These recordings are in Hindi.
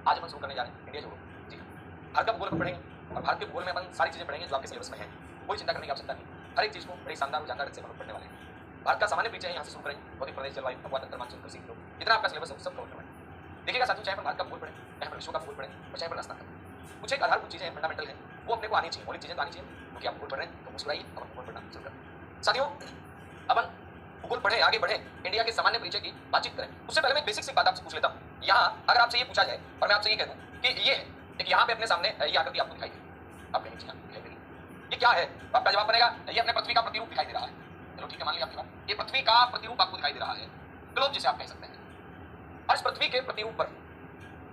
आज अपन शुरू करने जा रहे हैं इंडिया जोड़ो। जी भारत का भूगोल अपन पढ़ेंगे और भारत के भूगोल में अपन सारी चीजें पढ़ेंगे जो आपके सिलेबस में है। कोई चिंता करने की आवश्यकता नहीं, हर एक चीज को बड़ी शानदार और जानदार ढंग से अपन पढ़ने वाले हैं। भारत का सामान्य परिचय यहाँ से शुरू करेंगे, भौतिक प्रदेश, जलवायु, अपवाद तंत्र, मानसून, कृषि, लोग जितना आपका सिलेबस है सब कवर करवाएंगे। देखिएगा साथियों, चाहे अपन भारत का भूगोल पढ़ें, चाहे अपन विश्व का भूगोल पढ़ें और चाहे अपन रास्ता करें, कुछ एक आधारभूत चीजें फंडामेंटल है वो अपने को आनी चाहिए, मौलिक चीजें तो आनी चाहिए। क्योंकि आप भूगोल पढ़ रहे हैं तो मुस्कुराइए, अपन भूगोल पढ़ना शुरू करें। साथियों अपन भूगोल पढ़े, आगे बढ़े, इंडिया के सामान्य परिचय की बातचीत करें। उससे पहले मैं बेसिक सी बात आपसे पूछ लेता हूँ। यहाँ अगर आपसे ये पूछा जाए और मैं आपसे ये कह दूं कि ये एक यहाँ पे अपने सामने ये आकृति आपको दिखाई देगी, आप कहेंगे दिखाई देगी, ये क्या है? तो आपका जवाब बनेगा ये अपने पृथ्वी का प्रतिरूप दिखाई दे रहा है। चलो ठीक है, मान लिया आपकी बात, ये पृथ्वी का प्रतिरूप आपको दिखाई दे रहा है, ग्लोब जिसे आप कह सकते हैं। और इस पृथ्वी के प्रतिरूप पर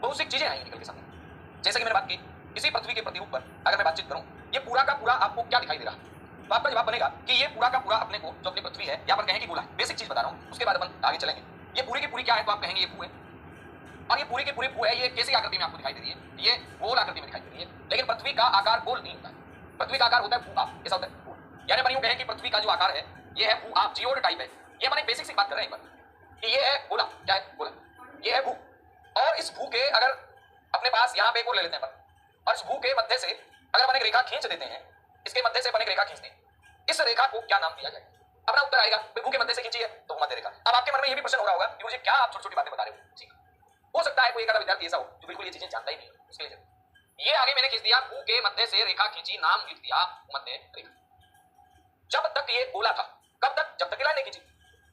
बहुत सी चीजें आएंगी निकल के सामने। जैसे कि मैंने बात की, इसी पृथ्वी के प्रतिरूप पर अगर मैं बातचीत करूं, ये पूरा का पूरा आपको क्या दिखाई दे रहा है? तो आपका जवाब बनेगा कि ये पूरा का पूरा अपने को जो अपनी पृथ्वी है यहाँ पर कहें कि गोला है। बेसिक चीज बता रहा हूँ, उसके बाद अपन आगे चलेंगे। ये पूरी की पूरी क्या है? तो आप कहेंगे ये भू है, और ये पूरी की पूरी भू है। ये कैसी आकृति में आपको दिखाई दे रही है? ये गोल आकृति में दिखाई दे रही है। लेकिन पृथ्वी का आकार गोल नहीं होता है, पृथ्वी का आकार होता है भू आप। कैसा होता है? यानी अपन यूं कहें कि पृथ्वी का जो आकार है ये है भू आप, जियोड टाइप है। ये अपन एक बेसिक सी बात कर रहे हैं एक बार कि ये है गोला, क्या है? गोला। ये है भू, और इस भू के अगर अपने पास यहाँ पे एक और ले लेते हैं अपन, और इस भू के मध्य से अगर अपन एक रेखा खींच देते हैं, इसके मध्य से अपन एक रेखा खींचते हैं, इस रेखा को क्या नाम दिया जाए? अपना उत्तर आएगा भू के मध्य से खींची है तो मध्य रेखा। अब आपके मन में ये भी प्रश्न हो रहा होगा कि मुझे क्या आप छोटी छोटी बातें बता रहे हो। ठीक हो सकता है कोई एक आधा विद्यार्थी ऐसा हो जो बिल्कुल ये चीजें जानता ही नहीं है, उसके लिए ये आगे मैंने खींच दिया, भू के मध्य से रेखा खींची, नाम लिख दिया मध्य रेखा। जब तक ये गोला था, कब तक? जब तक लाइन नहीं खींची।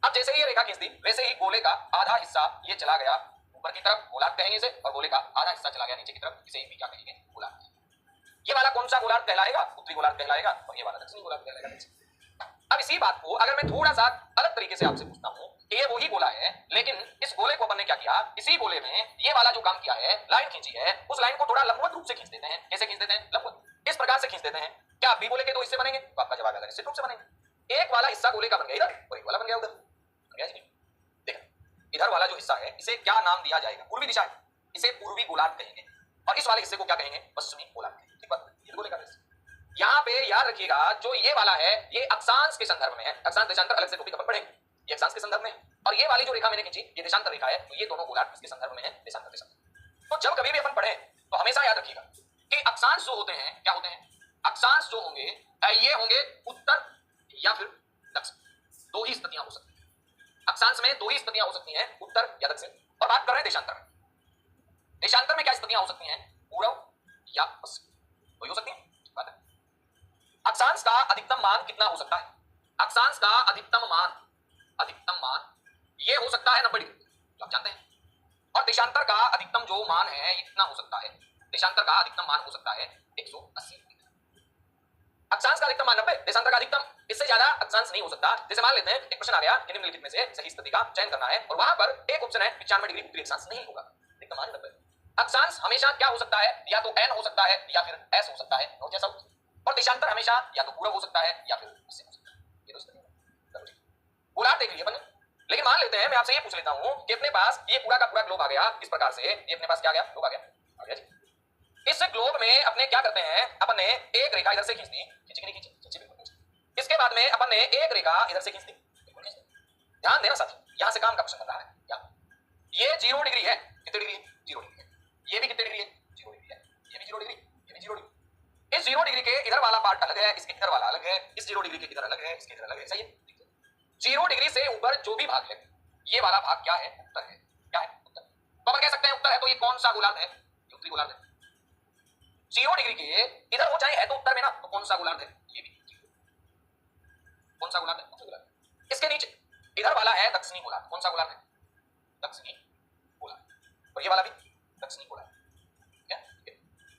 अब जैसे ही ये रेखा खींच दी वैसे ही गोले का आधा हिस्सा ये चला गया ऊपर की तरफ, गोलार्ध कहेंगे इसे, और गोले का आधा हिस्सा चला गया नीचे की तरफ, इसे भी क्या कहेंगे? गोलार्ध। ये वाला कौन सा गोलार्ध कहलाएगा? उत्तरी गोलार्ध कहलाएगा, और ये वाला दक्षिणी गोलार्ध कहलाएगा। अब इसी बात को अगर मैं थोड़ा सा अलग तरीके से आपसे पूछता हूं कि ये वही गोला है, लेकिन इस गोले को अपन ने क्या किया? इसी गोले में ये वाला जो काम किया है, लाइन खींची है, उस लाइन को थोड़ा लंबवत रूप से खींच देते हैं। कैसे खींच देते हैं? लंबवत, इस प्रकार से खींच देते हैं। क्या आप भी गोले के दो हिस्से बनेंगे? तो आपका जवाब है निश्चित रूप से बनेंगे। एक वाला हिस्सा गोले का बन गया इधर, और एक वाला बन गया उधर। देखा, इधर वाला जो हिस्सा है इसे क्या नाम दिया जाएगा? पूर्वी दिशा है, इसे पूर्वी गोलार्ध कहेंगे, और इस वाले हिस्से को क्या कहेंगे? पश्चिमी गोलार्ध कहेंगे। ठीक बात, ये गोले का हिस्सा। यहाँ पे याद रखिएगा, जो ये वाला है ये अक्षांश के संदर्भ में है। अक्षांश देशांतर अलग से टॉपिक अपन पढ़ेंगे, ये अक्षांश के संदर्भ में है, और ये वाली जो रेखा मैंने खींची ये देशांतर रेखा है, तो ये दोनों गोलार्ध इसके संदर्भ में है, देशांतर के संदर्भ। तो जब कभी भी अपन पढ़े तो हमेशा याद रखिएगा कि अक्षांश जो होते हैं क्या होते हैं? अक्षांश जो होंगे ये होंगे उत्तर या फिर दक्षिण, दो ही स्थितियां हो सकती हैं। अक्षांश में दो ही स्थितियां हो सकती हैं, उत्तर या दक्षिण। और बात कर रहे हैं देशांतर में, देशांतर में क्या स्थितियां हो सकती हैं? पूर्व या पश्चिम, तो हो सकती हैं। बात है अक्षांश का अधिकतम मान कितना हो सकता है? अक्षांश का अधिकतम मान ये हो सकता है 90 डिग्री, जो आप जानते हैं। और देशांतर का अधिकतम जो मान है ये कितना हो सकता है? देशांतर का अधिकतम मान हो सकता है 180 डिग्री। अक्षांश का अधिकतम मान 90, देशांतर का अधिकतम, इससे ज्यादा अक्षांश नहीं हो सकता। जैसे मान लेते हैं एक प्रश्न आ गया कि निम्नलिखित में से सही स्थिति का चयन करना है, और वहां पर एक ऑप्शन है 95 डिग्री उत्तरी अक्षांश नहीं होगा, अधिकतम मान 90। अक्षांश हमेशा क्या हो सकता है? या तो n हो सकता है या फिर s हो सकता है, नोट जैसा। और देशांतर हमेशा या तो पूर्व हो सकता है या फिर पश्चिम हो सकता है। ये दोस्तों गोलार्ध देख लीजिए अपन, लेकिन मान लेते हैं मैं आपसे ये पूछ लेता हूं कि अपने पास ये पूरा का पूरा ग्लोब आ गया इस प्रकार से, ये अपने पास क्या आ गया? ग्लोब आ गया जी। इस ग्लोब में अपने क्या करते हैं? अपन ने एक रेखा इधर से खींच दी, खींची कि नहीं खींची? खींची, बिल्कुल खींची। इसके बाद में अपन ने एक रेखा इधर से खींच दी, बिल्कुल खींच दी। ध्यान देना साथी, यहां से काम का प्रश्न कर रहा है क्या? ये 0 डिग्री है, कितनी डिग्री है? 0 डिग्री है। ये भी कितनी डिग्री है? 0 डिग्री है। ये भी 0 डिग्री, ये भी 0 डिग्री। इस 0 डिग्री के इधर वाला पार्ट अलग है, इसके इधर वाला अलग है, इस 0 डिग्री के इधर अलग है, इसके इधर अलग है। सही है? 0 डिग्री से ऊपर जो भी भाग है ये वाला भाग क्या है? उत्तर है। क्या है? उत्तर। तो अपन कह सकते हैं उत्तर है, तो ये कौन सा गोलार्ध है? ये उत्तरी गोलार्ध है। 0 डिग्री के इधर हो चाहे है तो उत्तर में ना, तो कौन सा गोलार्ध है? ये भी कौन सा गोलार्ध है? उत्तरी गोलार्ध। इसके नीचे इधर वाला है दक्षिणी गोलार्ध, कौन सा गोलार्ध है? दक्षिणी गोलार्ध। और ये वाला भी दक्षिणी गोलार्ध।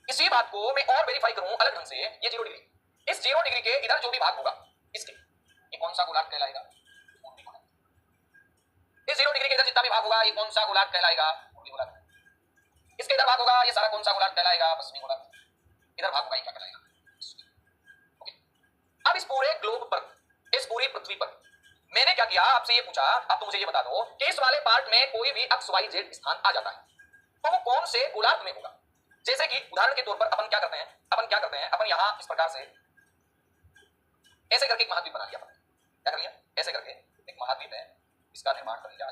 इसी बात को मैं और वेरीफाई करूं अलग ढंग से, ये 0 डिग्री, इस 0 डिग्री के इधर जो भी भाग होगा इसके, ये कौन सा गोलार्ध कहलाएगा? पूर्वी गोलार्ध। इस 0 डिग्री के इधर जितना भी भाग होगा ये कौन सा गोलार्ध कहलाएगा? पूर्वी गोलार्ध। इसके इधर भाग होगा ये सारा कौन सा गोलार्ध कहलाएगा? पश्चिमी गोलार्ध। इधर भाग होगा ये क्या कहलाएगा? ओके। अब इस पूरे ग्लोब पर, इस पूरी पृथ्वी पर मैंने क्या किया? आपसे ये पूछा, अब तो मुझे ये बता दो कि इस वाले पार्ट में कोई भी एक्स वाई जेड स्थान आ जाता है तो वो कौन से गोलार्ध में होगा? जैसे कि उदाहरण के तौर पर अपन क्या करते हैं? अपन यहां इस प्रकार से ऐसे करके एक महाद्वीप बना लिया। अपन क्या कर लिया? ऐसे करके एक महाद्वीप है, इसका निर्माण कर लिया।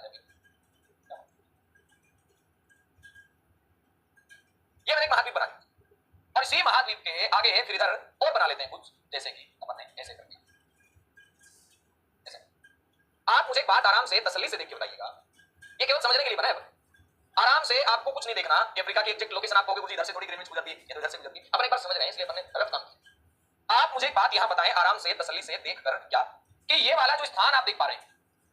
मैंने एक महाद्वीप बना दिया और इसी महाद्वीप के आगे फिर इधर और बना लेते हैं कुछ, जैसे कि अपन ने ऐसे कर दिया। आप मुझे एक बात आराम से तसल्ली से देख के बताइएगा, ये केवल समझने के लिए बना है। आराम से, आपको कुछ नहीं देखना कि अफ्रीका की एग्जैक्ट लोकेशन आप कहोगे मुझे इधर से थोड़ी ग्रीनविच गुजरती है या इधर से गुजरती है, अपन एक बार समझ रहे हैं इसलिए अपन ने गलत काम किया। आप मुझे एक बात यहां बताएं आराम से तसल्ली से देखकर क्या, कि ये वाला जो स्थान आप देख पा रहे हैं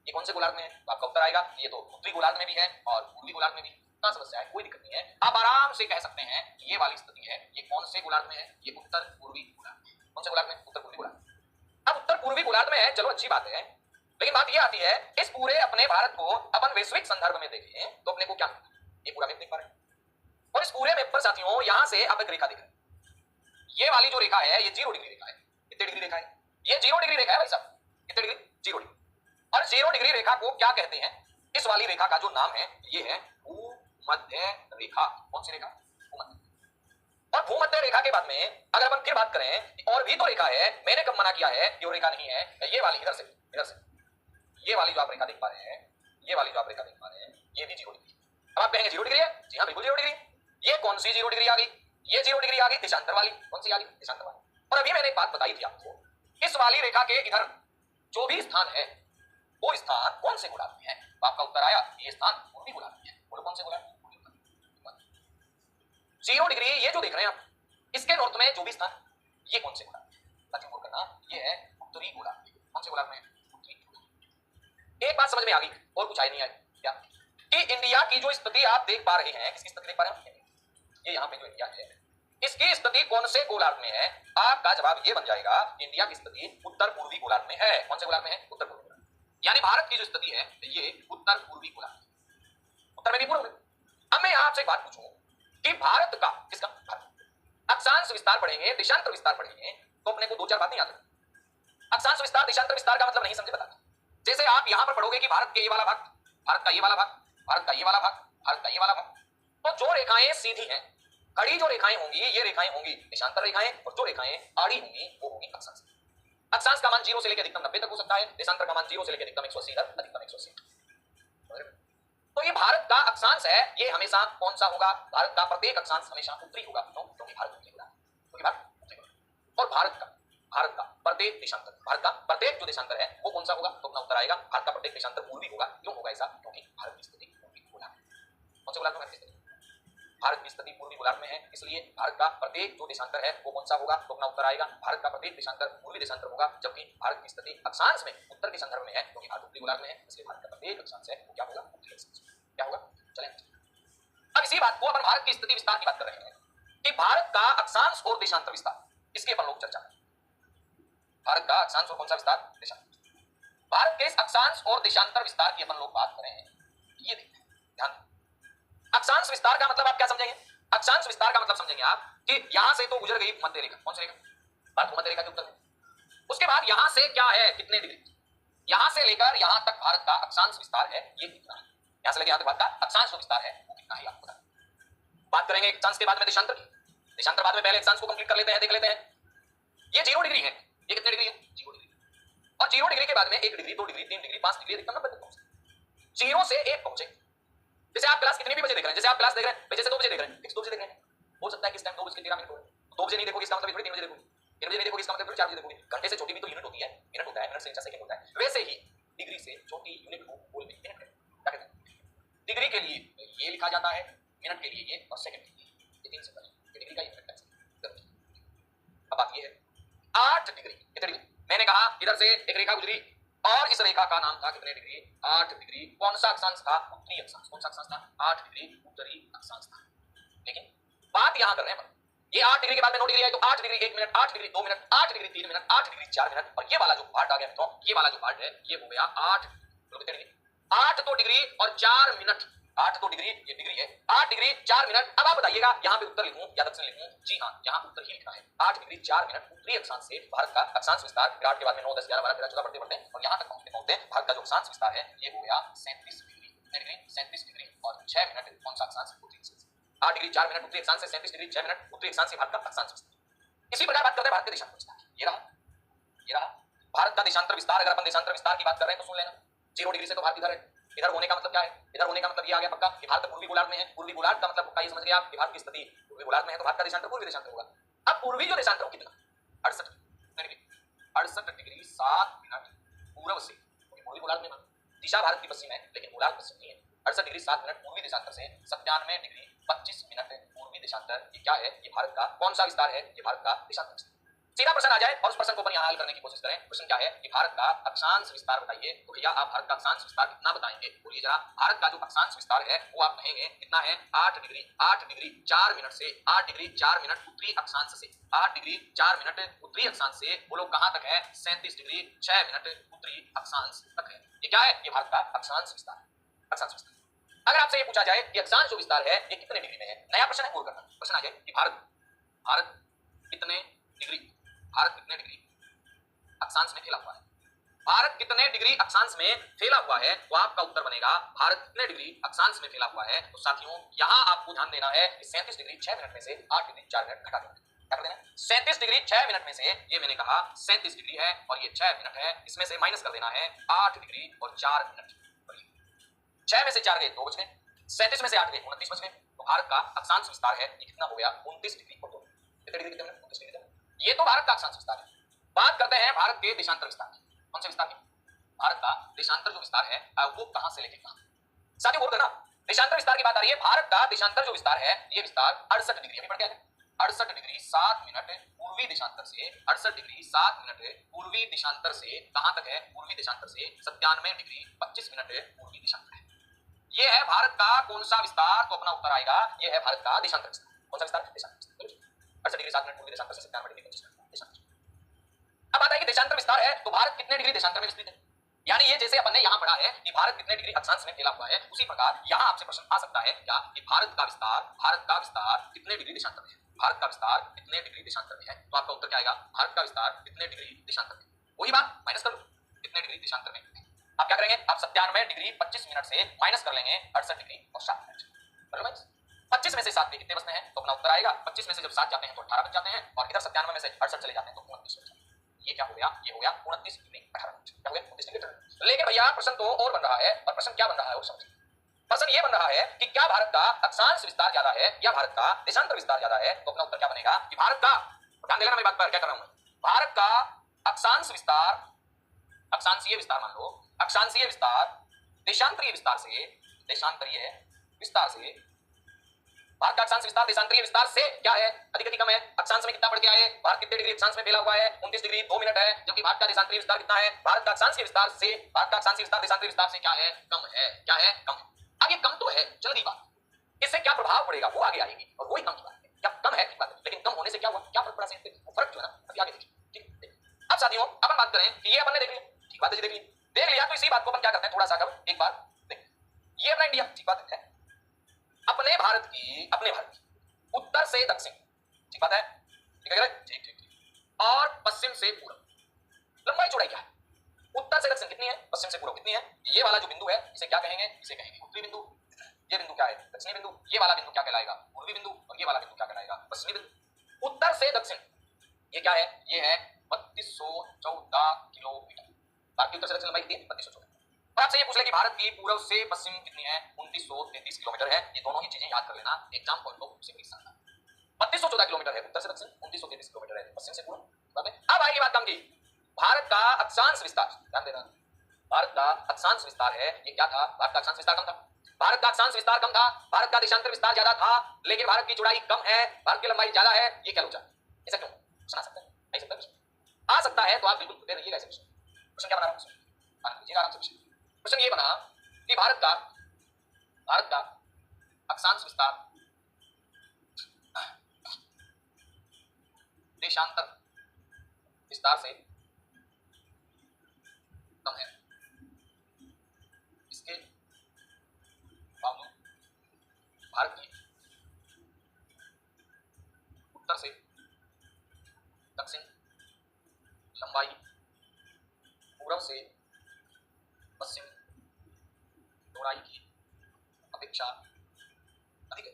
ये कौन से गोलार्ध में है? तो आपका उत्तर आएगा ये तो उत्तरी गोलार्ध में भी है और पूर्वी गोलार्ध में भी। क्या समस्या है? कोई दिक्कत नहीं है, आप आराम से कह सकते हैं ये वाली स्थिति है, ये कौन से गोलार्ध में है? ये उत्तर पूर्वी गोलार्ध में। कौन से गोलार्ध में? उत्तर पूर्वी गोलार्ध। अब उत्तर पूर्वी गोलार्ध में है, चलो अच्छी बात है, लेकिन बात ये आती है इस पूरे अपने भारत को अपन वैश्विक संदर्भ में देखें तो अपने को क्या मिलता है? ये पूरा मैप देख पा रहे हैं और इस पूरे मैप पर साथियों यहां से आप एक रेखा देख रहे हैं, ये वाली जो रेखा है ये 0 डिग्री रेखा है। कितने डिग्री रेखा है? ये 0 डिग्री रेखा है भाई साहब। कितने डिग्री? 0 डिग्री। और 0 डिग्री रेखा को क्या कहते हैं? इस वाली रेखा का जो नाम है ये है भूमध्य रेखा। कौन सी रेखा? भूमध्य। और भूमध्य रेखा के बाद में अगर अपन फिर बात करें और भी तो रेखा है, मैंने कब मना किया है ये रेखा नहीं है, ये वाली इधर से ये वाली जो आप रेखा देख पा रहे हैं, ये वाली जो आप रेखा देख पा रहे हैं ये भी 0 डिग्री। अब आप कहेंगे 0 डिग्री है? जी हाँ बिल्कुल 0 डिग्री। ये कौन सी 0 डिग्री आ गई? ये 0 डिग्री आ गई देशांतर वाली। कौन सी आ गई? देशांतर वाली। और अभी मैंने एक बात बताई थी आपको, इस वाली रेखा के इधर जो भी स्थान है वो स्थान कौन से गोलार्ध में है? तो आपका उत्तर आया ये स्थान पूर्वी गोलार्ध में है। बोलो कौन से गोलार्ध? 0 डिग्री ये जो देख रहे हैं आप, इसके नॉर्थ में जो भी स्थान ये कौन से गोलार्ध में है? गौर करना, ये है उत्तरी गोलार्ध में। कौन से गोलार्ध में? उत्तरी गोलार्ध। एक बात समझ में आ गई और कुछ आई नहीं आई क्या, कि इंडिया की जो स्थिति आप देख पा रहे हैं, किसकी स्थिति देख पा रहे हैं? ये यहाँ पे जो इंडिया है इसकी स्थिति कौन से गोलार्ध में है? आपका जवाब ये बन जाएगा इंडिया की स्थिति उत्तर पूर्वी गोलार्ध में है। कौन से गोलार्ध में है? उत्तर पूर्वी गोलार्ध। यानी भारत की जो स्थिति है ये उत्तर पूर्वी गोलार्ध, उत्तर में भी पूर्व में। अब मैं आपसे एक बात पूछूं कि भारत का, किसका? भारत। अक्षांश विस्तार पढ़ेंगे, देशांतर विस्तार पढ़ेंगे तो अपने को 2-4 बातें याद रखनी। अक्षांश विस्तार देशांतर विस्तार का मतलब नहीं समझे बता। जैसे आप यहां पर पढ़ोगे कि भारत के ये वाला भाग, भारत का ये वाला भाग, भारत का ये वाला भाग, भारत का ये वाला भाग, तो जो रेखाएं सीधी हैं, खड़ी जो रेखाएं होंगी ये रेखाएं होंगी देशांतर रेखाएं, और जो रेखाएं आड़ी होंगी वो होंगी अक्षांश। अक्षांश का मान 0 से लेकर अधिकतम 90 तक हो सकता है, देशांतर का मान 0 से लेकर अधिकतम 180 तक, अधिकतम 180। तो ये भारत का अक्षांश है, ये हमेशा कौन सा होगा? भारत का प्रत्येक अक्षांश हमेशा उत्तरी होगा। क्यों? क्योंकि भारत उत्तरी होगा, क्योंकि भारत उत्तरी होगा। और भारत का प्रत्येक देशांतर, भारत का प्रत्येक जो देशांतर है वो कौन सा होगा? तो अपना उत्तर आएगा भारत का प्रत्येक देशांतर पूर्वी होगा। क्यों होगा ऐसा? क्योंकि भारत की स्थिति पूर्वी गोलार्ध में। कौन से गोलार्ध में? भारत की स्थिति पूर्वी गोलार्ध में है, इसलिए भारत का प्रत्येक जो देशांतर है वो कौन सा होगा? तो अपना उत्तर आएगा भारत का प्रत्येक देशांतर पूर्वी देशांतर होगा, जबकि भारत की स्थिति अक्षांश में उत्तर के संदर्भ में है, क्योंकि भारत उत्तरी गोलार्ध में है, इसलिए भारत का प्रत्येक अक्षांश है वो क्या होगा? उत्तरी अक्षांश। क्या होगा? चलें अब इसी बात को अपन भारत की स्थिति विस्तार की बात कर रहे हैं कि भारत का अक्षांश और देशांतर विस्तार, इसके अपन लोग चर्चा करें। भारत का अक्षांश और कौन सा विस्तार? देशांतर। भारत के इस अक्षांश और देशांतर विस्तार की अपन लोग बात करें, ये देखते हैं, ध्यान। अक्षांश विस्तार का मतलब आप क्या समझेंगे? अक्षांश विस्तार का मतलब समझेंगे आप कि यहां से तो गुजर गई मध्य रेखा। कौन सी रेखा? भारत मध्य रेखा के उत्तर में। उसके बाद यहां से क्या है, कितने डिग्री, यहां से लेकर यहां तक भारत का अक्षांश विस्तार है ये कितना है? यहां से लेकर यहां तक भारत का अक्षांश विस्तार है वो कितना है आपको बता। बात करेंगे अक्षांश के बाद में देशांतर की। देशांतर बाद में पहले अक्षांश को कंप्लीट कर लेते हैं, देख लेते हैं। ये 0 डिग्री है, ये कितने डिग्री है? 0 डिग्री। और 0 डिग्री के बाद में 1 डिग्री, 2 डिग्री, 3 डिग्री, 5 डिग्री, अधिकतम 90 तक पहुंचे। 0 से 1 पहुंचे। जैसे आप क्लास कितने भी बजे देख रहे हैं, जैसे आप क्लास देख रहे हैं जैसे 2 बजे देख रहे हैं, 2 बजे देख रहे हैं, हो सकता है कि इस टाइम 2:13 हो रहे हैं। 2 बजे नहीं देखोगे इसका मतलब थोड़ी 3 बजे देखोगे, 3 बजे नहीं देखोगे इसका मतलब 4 बजे देखोगे। घंटे से छोटी भी तो यूनिट होती है, मिनट होता है, मिनट से 4 सेकंड होता है। वैसे ही डिग्री से छोटी यूनिट को बोल में मिनट है। क्या कहते हैं? डिग्री के लिए ये लिखा जाता है, मिनट के लिए ये, और सेकंड के लिए ये 3 सिंबल है। डिग्री का ये मिनट का। अब बात ये है 8 डिग्री। कितने डिग्री? मैंने कहा इधर से एक रेखा गुजरी और इस रेखा का नाम था कितने डिग्री? 8 डिग्री। कौन सा अक्षांश था? उत्तरी अक्षांश। कौन सा अक्षांश था? 8 डिग्री उत्तरी अक्षांश था। लेकिन बात यहां कर रहे हैं, ये 8 डिग्री के बाद में 9 डिग्री आई तो 8 degree 1 minute, 8 degree 2 minute, 8 degree 3 minute, 8 degree 4 minute, और ये वाला जो पार्ट आ गया तो ये वाला जो पार्ट है ये हो गया 8 कितने डिग्री? 8 तो डिग्री और 4 मिनट। 8 तो डिग्री, ये डिग्री है, 8 डिग्री 4 मिनट। अब आप बताइएगा यहां पे उत्तर लिखूं या दक्षिण लिखूं? जी हां, यहां उत्तर ही लिखना है। 8 डिग्री 4 मिनट उत्तरी अक्षांश से भारत का अक्षांश विस्तार, विराट के बाद में 9 10 11 12 13 14 बढ़ते बढ़ते और यहां तक पहुंचते पहुंचते भारत का जो अक्षांश विस्तार है ये हो गया 37 डिग्री। कितने डिग्री? 37 डिग्री और 6 मिनट। कौन सा अक्षांश? उत्तरी अक्षांश। 8 डिग्री 4 मिनट उत्तरी अक्षांश से 37 डिग्री 6 मिनट उत्तरी अक्षांश से भारत का अक्षांश विस्तार। इसी प्रकार बात करते हैं भारत के देशांतर विस्तार। ये रहा भारत का देशांतर विस्तार। अगर अपन देशांतर विस्तार की बात कर रहे हैं तो सुन लेना, 0 डिग्री से तो भारत इधर है, इधर होने का मतलब क्या है, इधर होने का मतलब ये आ गया पक्का कि भारत पूर्वी गोलार्ध में है। पूर्वी गोलार्ध का मतलब पक्का ये समझ गए आप कि भारत की स्थिति पूर्वी गोलार्ध में है, तो भारत का देशांतर पूर्वी देशांतर होगा। अब पूर्वी जो देशांतर हो कितना, 68 डिग्री, 68 डिग्री 7 मिनट पूर्व से, पूर्वी गोलार्ध में दिशा भारत की पश्चिम है लेकिन गोलार्ध पश्चिम नहीं है। 68 डिग्री 7 मिनट पूर्वी देशांतर से 97 डिग्री 25 मिनट पूर्वी देशांतर, ये क्या है, ये भारत का कौन सा विस्तार है, ये भारत का देशांतर। सीधा प्रश्न आ जाए और उस प्रश्न को अपन यहाँ हल करने की कोशिश करें। प्रश्न क्या है कि भारत का अक्षांश विस्तार बताइए। तो भैया आप भारत का अक्षांश विस्तार कितना बताएंगे, बोलिए जरा। भारत का जो अक्षांश विस्तार है वो आप कहेंगे कितना है, 8 डिग्री 4 मिनट से, 8 डिग्री 4 मिनट उत्तरी अक्षांश से, 8 डिग्री 4 मिनट उत्तरी अक्षांश से बोलो कहां तक है, 37 डिग्री 6 मिनट उत्तरी अक्षांश तक है। ये क्या है, ये भारत का अक्षांश विस्तार है। अक्षांश विस्तार अगर आपसे ये पूछा जाए कि अक्षांश जो विस्तार है ये कितने डिग्री में है, नया प्रश्न है, करना प्रश्न आ जाए कि भारत कितने डिग्री, भारत कितने डिग्री अक्षांश में फैला हुआ है, भारत कितने डिग्री अक्षांश में फैला हुआ है, तो आपका उत्तर बनेगा भारत कितने डिग्री अक्षांश में फैला हुआ है। तो साथियों यहां आपको ध्यान देना है कि 37 डिग्री 6 मिनट में से 8 डिग्री 4 मिनट घटा देना, क्या कर देना, 37 डिग्री 6 मिनट में से, ये मैंने कहा 37 डिग्री है और ये 6 मिनट है, इसमें से माइनस कर देना है 8 डिग्री और 4 मिनट। 6 में से 4 गए 2 बच गए, 37 में से 8 गए 29 बच गए। तो भारत का अक्षांश विस्तार है ये कितना हो गया, 29 डिग्री और 2 कितने डिग्री, कितने मिनट, 29 डिग्री। ये तो भारत का अक्षांश विस्तार है। बात करते हैं भारत के देशांतर विस्तार की। कौन से विस्तार की, भारत का देशांतर जो विस्तार है वो कहां से लेके कहां। साथियों गौर करना, देशांतर विस्तार की बात आ रही है। भारत का देशांतर जो विस्तार है ये विस्तार 68 डिग्री, अभी बढ़ गया है, 68 डिग्री 7 मिनट पूर्वी देशांतर से, 68 डिग्री 7 मिनट पूर्वी देशांतर से कहां तक है, पूर्वी देशांतर से 97 डिग्री 25 मिनट पूर्वी देशांतर है। ये है भारत का कौन सा विस्तार, तो अपना उत्तर आएगा ये है भारत का देशांतर विस्तार। कौन सा विस्तार, देशांतर। 68 डिग्री 7 मिनट पूर्वी देशांतर से 97 डिग्री 25 मिनट देशांतर। अब आता है कि देशांतर विस्तार है तो भारत कितने डिग्री देशांतर में विस्तृत है, यानी ये जैसे अपन ने यहां पढ़ा है कि भारत कितने डिग्री अक्षांश में फैला हुआ है, उसी प्रकार यहां आपसे प्रश्न आ सकता है क्या कि भारत का विस्तार कितने डिग्री देशांतर में है, भारत का विस्तार कितने डिग्री देशांतर में है। तो आपका उत्तर क्या आएगा, भारत का विस्तार कितने डिग्री देशांतर में, वही बात माइनस कर लो, कितने डिग्री देशांतर में। आप क्या करेंगे, आप 97 डिग्री 25 मिनट से माइनस कर लेंगे 68 डिग्री और 7 मिनट। 25 में से 7 कितने बचते हैं, तो अपना उत्तर आएगा 25 में से जब 7 जाते हैं तो 18 बच जाते हैं और इधर 97 में से 68 चले जाते हैं तो 29 बच जाते हैं। ये क्या हो गया, ये हो गया 29 डिग्री 18 मिनट, क्या हो गया 29 डिग्री। लेकिन भैया प्रश्न तो और बन रहा है, और प्रश्न क्या बन रहा है वो समझिए। प्रश्न ये बन रहा है कि क्या भारत का अक्षांश विस्तार ज्यादा है या भारत का देशांतर विस्तार ज्यादा है। तो अपना उत्तर क्या बनेगा कि भारत का, ध्यान देना मैं बात पर क्या कर रहा हूं, भारत का अक्षांश विस्तार, अक्षांशीय विस्तार मान लो, अक्षांशीय विस्तार देशांतरीय विस्तार से, देशांतरीय विस्तार से, भारत का अक्षांश विस्तार देशांतरीय विस्तार से क्या है, अधिक अधिक कम है। अक्षांश में कितना बढ़ गया है, भारत कितने डिग्री अक्षांश में फैला हुआ है, 29 डिग्री 2 मिनट है, जबकि भारत का देशांतरीय विस्तार कितना है, भारत का अक्षांशीय विस्तार से, भारत का अक्षांशीय विस्तार देशांतरीय विस्तार से क्या है, कम है, क्या है, कम है। अब ये कम तो है, जल्दी बात, इससे क्या प्रभाव पड़ेगा वो आगे आएगी, और वही कम की बात है, क्या कम है की बात है, लेकिन कम होने से क्या हुआ, क्या फर्क पड़ा, फर्क जो है ना अभी आगे देखिए, ठीक। अब साथियों अपन बात करें कि ये अपन ने देख लिया, ठीक बात है, देख लिया तो इसी बात को अपन क्या करते हैं थोड़ा सा एक बार देख, ये अपना इंडिया, ठीक बात है, अपने भारत की उत्तर से दक्षिण, ठीक बात है, ठीक है, ठीक ठीक ठीक, और पश्चिम से पूर्व लंबाई चौड़ाई क्या है, उत्तर से दक्षिण कितनी है, पश्चिम से पूर्व कितनी है। ये वाला जो बिंदु है इसे क्या कहेंगे, इसे कहेंगे उत्तरी बिंदु, ये बिंदु क्या है, दक्षिणी बिंदु, ये वाला बिंदु क्या कहलाएगा, पूर्वी बिंदु, और ये वाला बिंदु क्या कहलाएगा, पश्चिमी बिंदु। उत्तर से दक्षिण ये क्या है, ये है 3214 किलोमीटर, भारत की उत्तर से दक्षिण लंबाई कितनी है, 3214। और आपसे ये पूछ ले कि भारत की पूर्व से पश्चिम कितनी है, 2933 किलोमीटर है। ये दोनों ही चीजें याद कर लेना, एग्जाम पॉइंट ऑफ से 3214 किलोमीटर है उत्तर से दक्षिण, 2933 किलोमीटर है पश्चिम से पूर्व। अब आएगी बात काम की, भारत का अक्षांश विस्तार, ध्यान देना, भारत का अक्षांश विस्तार है ये क्या था, भारत का अक्षांश विस्तार कम था, भारत का अक्षांश विस्तार कम था, भारत का देशांतर विस्तार ज्यादा था, लेकिन भारत की चौड़ाई कम है, भारत की लंबाई ज्यादा है, ये क्या लोचा, ऐसा क्यों सुना सकते हैं, नहीं सकता आ सकता है, तो आप बिल्कुल प्रिपेयर रहिएगा ऐसे क्वेश्चन क्या बना रहा हूं, आराम से क्वेश्चन ये बना कि भारत का अक्षांश विस्तार देशांतर विस्तार से कम है, इसके बावजूद भारत की उत्तर से दक्षिण लंबाई पूर्व से पश्चिम चौड़ाई की अपेक्षा अधिक है।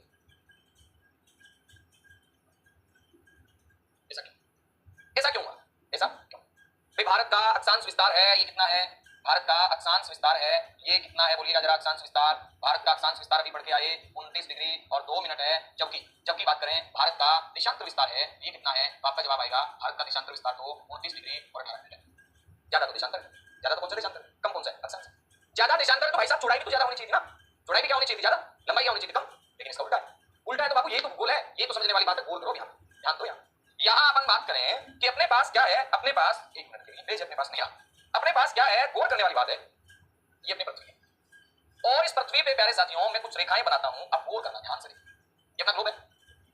ऐसा क्यों हुआ, ऐसा क्यों भाई, भारत का अक्षांश विस्तार है ये कितना है भारत का अक्षांश विस्तार है ये कितना है बोलिएगा जरा। अक्षांश विस्तार, भारत का अक्षांश विस्तार अभी बढ़ के आए 29 डिग्री और 2 मिनट है। जबकि बात करें भारत का देशांतर विस्तार है ये कितना है, तो आपका जवाब आएगा भारत का देशांतर विस्तार तो 29 डिग्री और 18 मिनट है। ज्यादा तो देशांतर, ज्यादा तो कौन सा देशांतर, कम कौन सा है अक्षांश। ज्यादा देशांतर तो भाई साहब चौड़ाई भी तो ज्यादा होनी चाहिए ना, चौड़ाई भी क्या होनी चाहिए ज्यादा, लंबाई क्या होनी चाहिए कम, लेकिन इसका उल्टा है। उल्टा है तो बाबू ये तो भूगोल है, ये तो समझने वाली बात है, गौर करो ध्यान दो। यहाँ अपन बात करें कि अपने पास क्या है, अपने पास एक मिनट के लिए पेज अपने पास नहीं आ, अपने पास क्या है, गौर करने वाली बात है, ये अपनी पृथ्वी है और इस पृथ्वी पे प्यारे साथियों मैं कुछ रेखाएं बनाता हूं, अब गौर करना ध्यान से। ये अपना ग्लोब है,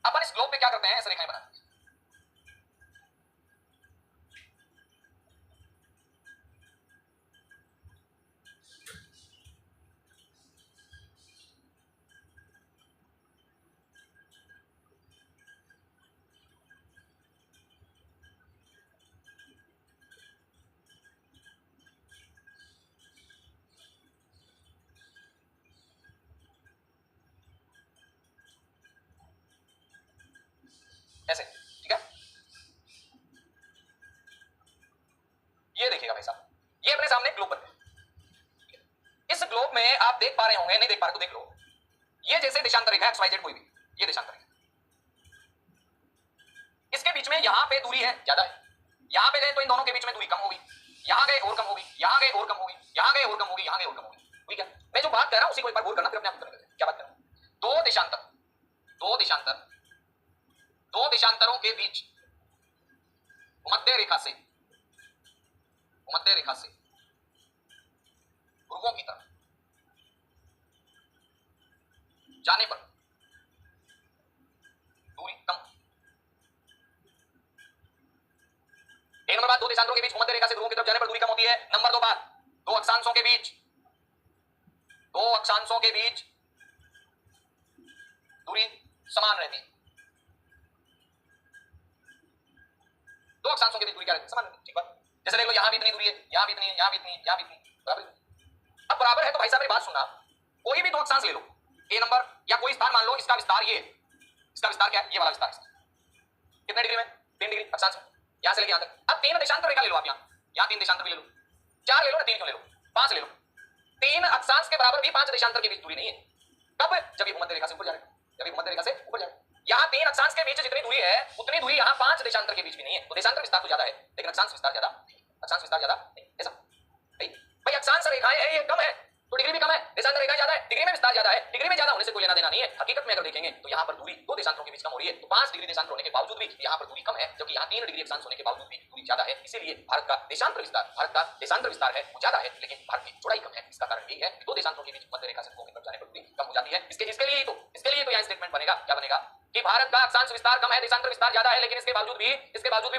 अपन इस ग्लोब पे क्या करते हैं, ऐसे रेखाएं बनाते हैं। ऐसे ठीक है, ये देखिएगा भाई साहब, ये अपने सामने ग्लोब बन गया। इस ग्लोब में आप देख पा रहे होंगे, नहीं देख पा रहे तो देख लो, ये जैसे देशांतर रेखा XYZ कोई भी, ये देशांतर रेखा, इसके बीच में यहां पे दूरी है ज्यादा है, यहां पे गए तो इन दोनों के बीच में दूरी कम होगी, यहां गए और कम होगी, यहां गए और कम होगी, यहां गए और कम होगी, यहां गए और कम होगी। ठीक है, मैं जो बात कर रहा हूं उसी को एक बार गौर करना, फिर अपने आप उत्तर देना। क्या बात कर रहा हूं, दो देशांतरों के बीच मध्य रेखा से ध्रुवों की तरफ जाने पर दूरी कम। एक नंबर बात, दो देशांतरों के बीच मध्य रेखा से ध्रुवों की तरफ जाने पर दूरी कम होती है। नंबर दो बात, दो अक्षांशों के बीच दूरी समान रहती है। दो अक्षांशों के बीच दूरी क्या रहती है, समान रहती है। ठीक बात, जैसे देख लो यहां भी इतनी दूरी है, यहां भी इतनी है, यहां भी इतनी है, यहां भी इतनी, बराबर। अब बराबर है तो भाई साहब मेरी बात सुनना, कोई भी दो अक्षांश ले लो, ए नंबर या कोई स्थान मान लो, इसका विस्तार ये, इसका विस्तार क्या है, ये वाला विस्तार कितने डिग्री में, 3 डिग्री अक्षांश में, यहां से लेके यहां तक। अब तीन देशांतर रेखा ले लो आप, यहां 3 देशांतर भी ले लो, 4 ले लो ना, 3 क्यों ले लो, 5 ले लो। 3 अक्षांश के बराबर भी 5 देशांतर के बीच दूरी नहीं है। कब, जब ये भूमध्य रेखा से ऊपर जा रहा है, जब ये भूमध्य रेखा से ऊपर जा रहा है। यहां 3 अक्षांश के बीच जितनी दूरी है उतनी दूरी यहां 5 देशांतर के बीच भी नहीं है। तो देशांतर विस्तार तो ज्यादा है लेकिन अक्षांश विस्तार ज्यादा नहीं, अक्षांश विस्तार ज्यादा नहीं। ऐसा भाई अक्षांश रेखाएं है ये कम है तो डिग्री भी कम है, देशांतर रेखाएं ज्यादा है, डिग्री में विस्तार ज्यादा है। डिग्री में ज्यादा होने से कोई लेना देना नहीं है। हकीकत में अगर देखेंगे तो यहां पर दूरी दो देशांतरों के बीच कम हो रही है, तो 5 डिग्री देशांतर होने के बावजूद भी यहां पर दूरी कम है, जबकि यहां 3 डिग्री अक्षांश होने के बावजूद भी दूरी ज्यादा है। इसीलिए भारत का देशांतर विस्तार है वो ज्यादा है, लेकिन भारत की चौड़ाई कम है। इसका कारण यही है कि दो देशांतरों के बीच मध्य रेखा से ध्रुवों की तरफ जाने पर दूरी कम हो जाती है। इसके लिए तो यहां स्टेटमेंट बनेगा, क्या बनेगा कि भारत का अक्षांश विस्तार कम है, देशांतर विस्तार ज्यादा है, लेकिन इसके बावजूद भी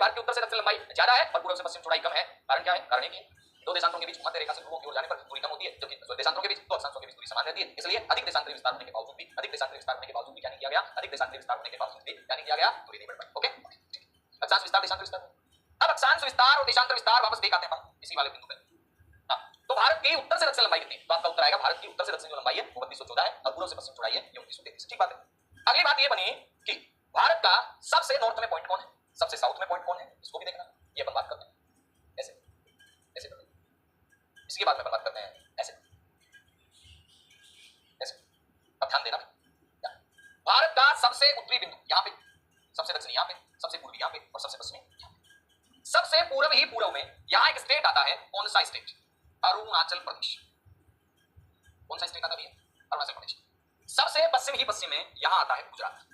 भारत की उत्तर से दक्षिण लंबाई ज्यादा है और पूर्व से पश्चिम चौड़ाई कम है। कारण क्या है, कारण ये दो देशांतरों के बीच मध्य रेखा से ध्रुवों की ओर जाने पर दूरी कम होती है, जबकि देशांतरों के बीच दो अक्षांशों के बीच दूरी समान रहती है। इसलिए अधिक देशांतरीय विस्तार होने के बावजूद भी क्या नहीं किया गया, अधिक देशांतरीय विस्तार होने के बावजूद भी क्या नहीं किया गया, दूरी नहीं बढ़ पाई। ओके, अक्षांश विस्तार, देशांतर विस्तार। अब अक्षांश विस्तार और देशांतर विस्तार वापस देख आते हैं इसी वाले बिंदु पे। तो भारत की उत्तर से दक्षिण लंबाई कितनी, तो आपका उत्तर आएगा भारत की उत्तर से दक्षिण जो लंबाई है वो 3214 है और पूर्व से पश्चिम चौड़ाई है 2933। ठीक बात है। अगली बात ये बनी कि भारत का सबसे नॉर्थ में पॉइंट कौन है, सबसे साउथ में पॉइंट कौन है, इसको भी देखना। ये अपन बात करते हैं ऐसे ऐसे करते हैं, इसके बाद में बात करते हैं ऐसे ऐसे। अब ध्यान देना, भारत का सबसे उत्तरी बिंदु यहाँ पे, सबसे दक्षिणी यहाँ पे, सबसे पूर्वी यहाँ पे और सबसे पश्चिमी यहाँ पे। सबसे पूर्व ही पूर्व में यहाँ एक स्टेट आता है, कौन सा स्टेट, अरुणाचल प्रदेश। कौन सा स्टेट आता है, अरुणाचल प्रदेश। सबसे पश्चिम ही पश्चिम में यहाँ आता है गुजरात।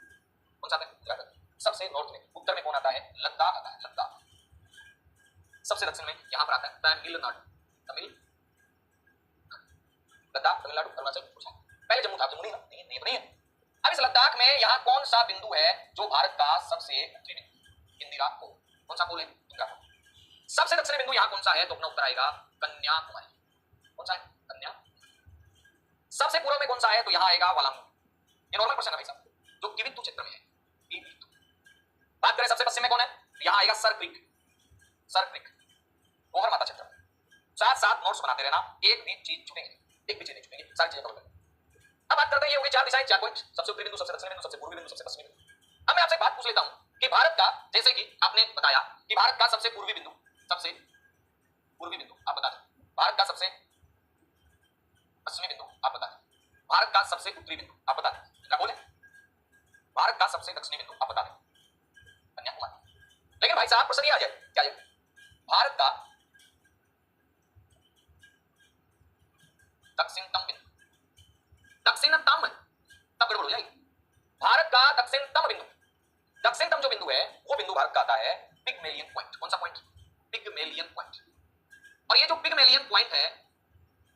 कौन सा आता है, गुजरात। सबसे नॉर्थ में उत्तर में कौन आता है, लद्दाख आता है, लद्दाख। सबसे दक्षिण में यहाँ पर आता है तमिलनाडु, लद्दाख, तमिलनाडु, अरुणाचल, गुजरात। पहले जम्मू था, जम्मू नहीं है। अब इस लद्दाख में यहाँ कौन सा बिंदु है जो भारत का सबसे उत्तरी बिंदु, इंदिरा पोल। कौन सा पोल है, इंदिरा पोल। सबसे दक्षिणी बिंदु यहाँ कौन सा है, तो अपना उत्तर आएगा कन्याकुमारी। कौन सा है, कन्या। सबसे पूर्व में कौन सा है, तो यहाँ आएगा वालांगू। ये नॉर्मल क्वेश्चन है भाई साहब, जो किवित्तु क्षेत्र में है। बात करें सबसे पश्चिम में कौन है, तो यहाँ आएगा सर क्रिक, गोहर माता क्षेत्र। साथ साथ नोट्स बनाते रहना, एक भी चीज छूटेंगे, एक भी चीज नहीं छूटेंगे, सारी चीजें कवर करेंगे। अब बात करते हैं, ये होगी 4 दिशाएं, 4 पॉइंट, सबसे उत्तरी बिंदु, सबसे दक्षिणी बिंदु, सबसे पूर्वी बिंदु, सबसे पश्चिमी बिंदु। अब मैं आपसे बात पूछ लेता हूं कि भारत का, जैसे कि आपने बताया कि भारत का सबसे पूर्वी बिंदु आप बता दें, भारत का सबसे भारत का सबसे दक्षिणी बिंदु? आप बता दें। कन्याकुमारी। लेकिन भाई साहब प्रश्न ये आ जाए, क्या है भारत का दक्षिणतम बिंदु? दक्षिणतम तब गड़बड़ हो जाएगी। भारत का दक्षिणतम बिंदु, दक्षिणतम जो बिंदु है वो बिंदु भारत का आता है पिगमेलियन पॉइंट। कौन सा पॉइंट? Pygmalion point. और ये जो पिगमेलियन पॉइंट है,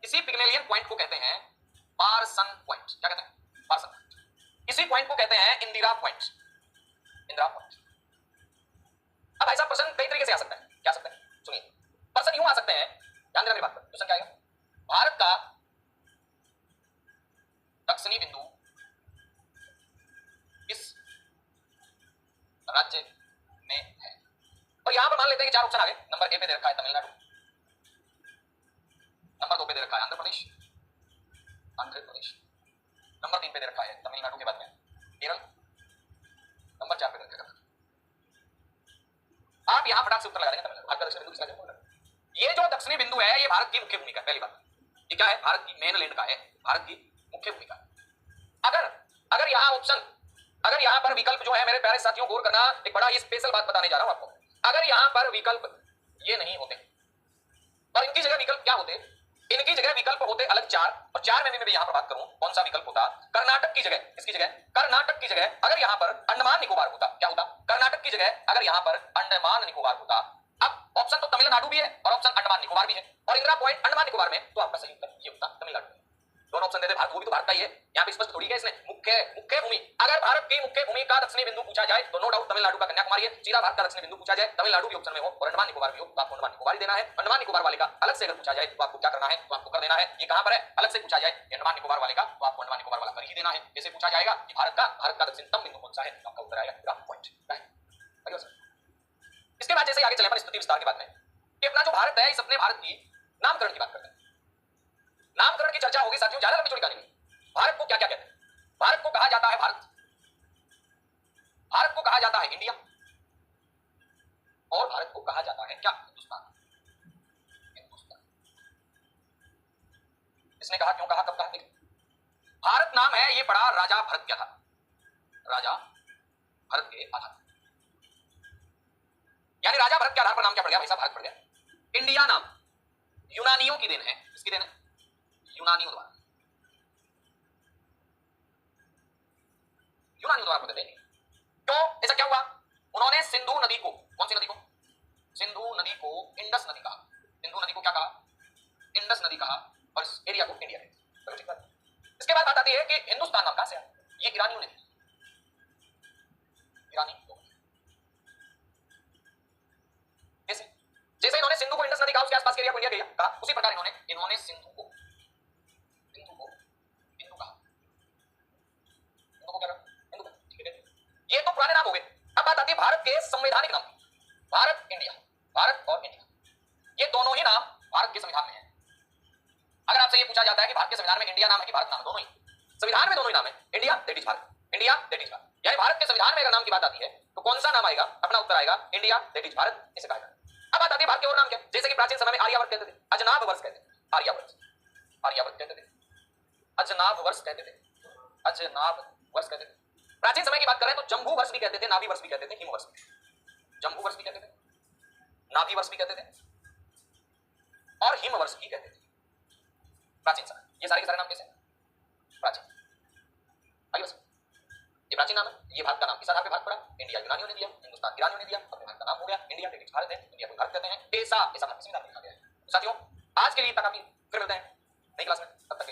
इसी पिगमेलियन पॉइंट को कहते हैं पार्सन पॉइंट। क्या कहते हैं? Person point. इसी पॉइंट को कहते हैं इंदिरा पॉइंट। इंदिरा पॉइंट। अब भाई साहब प्रश्न कई तरीके से आ सकता है। क्या आ सकता है? सुनिए, प्रश्न यूं आ सकते हैं, ध्यान देना मेरी बात पर। क्वेश्चन क्या आएगा? भारत का दक्षिणी बिंदु किस राज्य में है? और यहां पर मान लेते हैं कि चार ऑप्शन आ गए। नंबर ए पे दे रखा है तमिलनाडु, नंबर 2 पे दे रखा है आंध्र प्रदेश, नंबर 3 पे दे रखा है तमिलनाडु के बाद में केरल, नंबर 4 पे दे रखा है। आप यहां फटाक से उत्तर लगा देंगे तमिलनाडु। आपका दक्षिणी बिंदु किसका है? ये जो दक्षिणी बिंदु है ये भारत की मुख्य भूमिका है। पहली बात ये क्या है? भारत की मेन लैंड का है, भारत की मुख्य भूमिका। अगर अगर यहां ऑप्शन, अगर यहां पर विकल्प जो है, मेरे प्यारे साथियों गौर करना, एक बड़ा ही स्पेशल बात बताने जा रहा हूं आपको। अगर यहां पर विकल्प ये नहीं होते और इनकी जगह विकल्प क्या होते? इनकी जगह विकल्प होते अलग चार, और चार में भी मैं यहां पर बात करूं कौन सा विकल्प होता? कर्नाटक की जगह, इसकी जगह कर्नाटक की जगह अगर यहां पर अंडमान निकोबार होता, क्या होता? कर्नाटक की जगह अगर यहां पर अंडमान निकोबार होता। अब ऑप्शन तो तमिलनाडु भी है और ऑप्शन अंडमान निकोबार भी है, और इंदिरा पॉइंट अंडमान निकोबार में, तो आपका सही उत्तर ये होता तमिलनाडु। दोनों ऑप्शन देते भारत, वो भी तो भारत का ही है। यहां पे स्पष्ट थोड़ी है इसने मुख्य भूमि। अगर भारत की मुख्य भूमि का दक्षिणी बिंदु पूछा जाए तो नो डाउट तमिलनाडु का कन्याकुमारी है। सीधा भारत का दक्षिणी बिंदु पूछा जाए, तमिलनाडु भी ऑप्शन में हो और अंडमान निकोबार भी हो, तो आपको अंडमान निकोबार ही देना है। अंडमान निकोबार वाले का अलग से अगर पूछा जाए तो आपको क्या करना है? तो आपको कर देना है, ये कहां पर है? अलग से पूछा जाए अंडमान निकोबार वाले का, तो आपको अंडमान निकोबार वाला कर ही देना है। जैसे पूछा जाएगा कि भारत का दक्षिणतम बिंदु कौन सा है, तो आपका उत्तर आएगा इंदिरा पॉइंट। इसके बाद जैसे आगे चले अपन स्थिति विस्तार के बाद में, कि अपना जो भारत है, इस अपने भारत की नामकरण की बात करते हैं। नामकरण की चर्चा होगी साथियों, ज्यादा लंबी चौड़ी कहानी नहीं। भारत को क्या क्या कहते हैं? भारत को कहा जाता है भारत, भारत को कहा जाता है इंडिया, और भारत को कहा जाता है क्या? हिंदुस्तान। हिंदुस्तान। इसने कहा, क्यों कहा, कब कहा? भारत नाम है ये पड़ा राजा भरत क्या था? राजा भरत के आधार, यानी राजा भरत के आधार पर नाम क्या पड़ गया भाई साहब? भारत पड़ गया। इंडिया नाम यूनानियों की देन है। किसकी देन है? यूनानियों द्वारा, यूनानियों द्वारा पकड़ते हैं। तो ऐसा क्या हुआ? उन्होंने सिंधु नदी को, कौन सी नदी को? सिंधु नदी को इंडस नदी कहा। सिंधु नदी को क्या कहा? इंडस नदी कहा, और इस एरिया को इंडिया कहते हैं। इसके बाद बात आती है कि हिंदुस्तान नाम कहां से आया? ये ईरानियों ने दिया, ईरानी लोग। जैसे जैसे इन्होंने सिंधु को इंडस नदी कहा, उसके आसपास के एरिया को इंडिया कहा, उसी प्रकार इन्होंने सिंधु को हिंदू कहा। हिंदू को क्या कहा? हिंदू कहा। ठीक है, ये तो पुराने नाम हो गए। अब बात आती है भारत के संवैधानिक नाम की। भारत इंडिया, भारत और इंडिया, ये दोनों ही नाम भारत के संविधान में है। अगर आपसे ये पूछा जाता है कि भारत के संविधान में इंडिया नाम है कि भारत नाम है, दोनों ही संविधान में दोनों ही नाम है। India that is Bharat, India that is Bharat. यानी भारत के संविधान में अगर नाम की बात आती है तो कौन सा नाम आएगा? अपना उत्तर आएगा इंडिया दैट इज भारत, इसे कहा जाता है। अब बात आती है भारत के और नाम क्या? जैसे कि प्राचीन समय में आर्यावर्त कहते थे, अजनाभ वर्ष कहते थे, आर्यावर्त, आर्यावर्त कहते थे, अजनाभ वर्ष कहते थे, अजनाभ वर्ष कहते थे। प्राचीन समय की बात करें तो जम्बू वर्ष भी कहते थे, नाभि वर्ष भी कहते थे, हिम वर्ष भी, जम्बू वर्ष भी कहते थे, नाभि वर्ष भी कहते थे, और हिम वर्ष भी कहते थे प्राचीन समय। ये सारे के सारे नाम कैसे? प्राचीन। आइए बस, ये प्राचीन नाम है, ये भारत का नाम किस आधार पे भारत पड़ा? इंडिया यूनानियों ने दिया, हिंदुस्तान ईरानियों ने दिया, अपने भारत का नाम हो गया इंडिया, भारत है, इंडिया को भारत कहते हैं। ऐसा भारत में लिखा गया है। साथियों आज के लिए इतना काफी, फिर मिलते हैं नई क्लास में, तब तक